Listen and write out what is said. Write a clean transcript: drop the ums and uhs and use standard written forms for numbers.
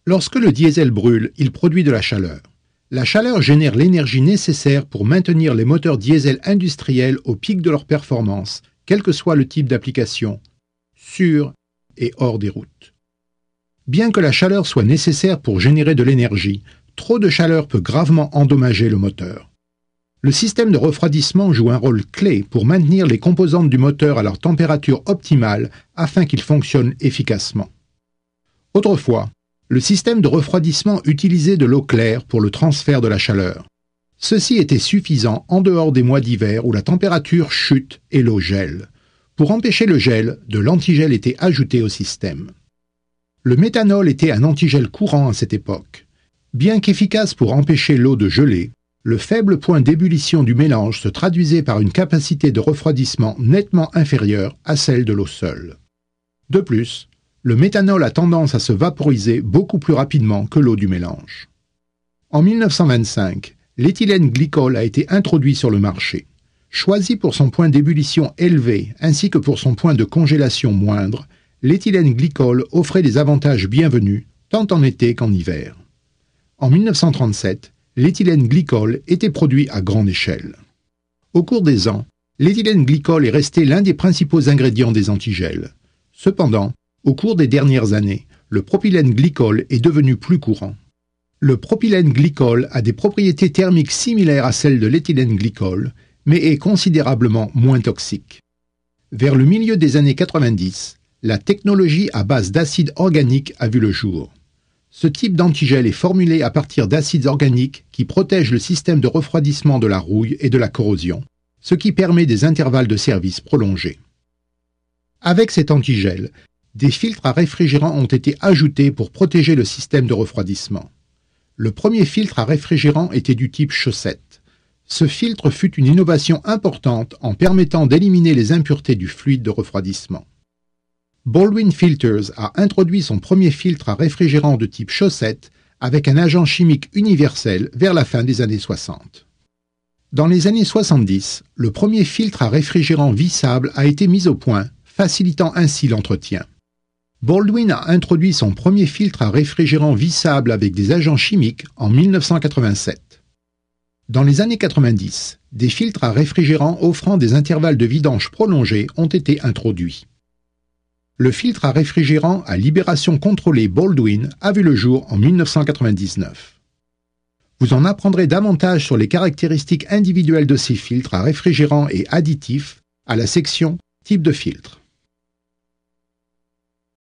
Lorsque le diesel brûle, il produit de la chaleur. La chaleur génère l'énergie nécessaire pour maintenir les moteurs diesel industriels au pic de leur performance, quel que soit le type d'application, sur et hors des routes. Bien que la chaleur soit nécessaire pour générer de l'énergie, trop de chaleur peut gravement endommager le moteur. Le système de refroidissement joue un rôle clé pour maintenir les composantes du moteur à leur température optimale afin qu'ils fonctionnent efficacement. Autrefois, le système de refroidissement utilisait de l'eau claire pour le transfert de la chaleur. Ceci était suffisant en dehors des mois d'hiver où la température chute et l'eau gèle. Pour empêcher le gel, de l'antigel était ajouté au système. Le méthanol était un antigel courant à cette époque. Bien qu'efficace pour empêcher l'eau de geler, le faible point d'ébullition du mélange se traduisait par une capacité de refroidissement nettement inférieure à celle de l'eau seule. De plus, le méthanol a tendance à se vaporiser beaucoup plus rapidement que l'eau du mélange. En 1925, l'éthylène glycol a été introduit sur le marché. Choisi pour son point d'ébullition élevé ainsi que pour son point de congélation moindre, l'éthylène glycol offrait des avantages bienvenus tant en été qu'en hiver. En 1937, l'éthylène glycol était produit à grande échelle. Au cours des ans, l'éthylène glycol est resté l'un des principaux ingrédients des antigels. Cependant, au cours des dernières années, le propylène glycol est devenu plus courant. Le propylène glycol a des propriétés thermiques similaires à celles de l'éthylène glycol, mais est considérablement moins toxique. Vers le milieu des années 90, la technologie à base d'acide organique a vu le jour. Ce type d'antigel est formulé à partir d'acides organiques qui protègent le système de refroidissement de la rouille et de la corrosion, ce qui permet des intervalles de service prolongés. Avec cet antigel, des filtres à réfrigérant ont été ajoutés pour protéger le système de refroidissement. Le premier filtre à réfrigérant était du type chaussette. Ce filtre fut une innovation importante en permettant d'éliminer les impuretés du fluide de refroidissement. Baldwin Filters a introduit son premier filtre à réfrigérant de type chaussette avec un agent chimique universel vers la fin des années 60. Dans les années 70, le premier filtre à réfrigérant vissable a été mis au point, facilitant ainsi l'entretien. Baldwin a introduit son premier filtre à réfrigérant vissable avec des agents chimiques en 1987. Dans les années 90, des filtres à réfrigérant offrant des intervalles de vidange prolongés ont été introduits. Le filtre à réfrigérant à libération contrôlée Baldwin a vu le jour en 1999. Vous en apprendrez davantage sur les caractéristiques individuelles de ces filtres à réfrigérant et additifs à la section Type de filtre.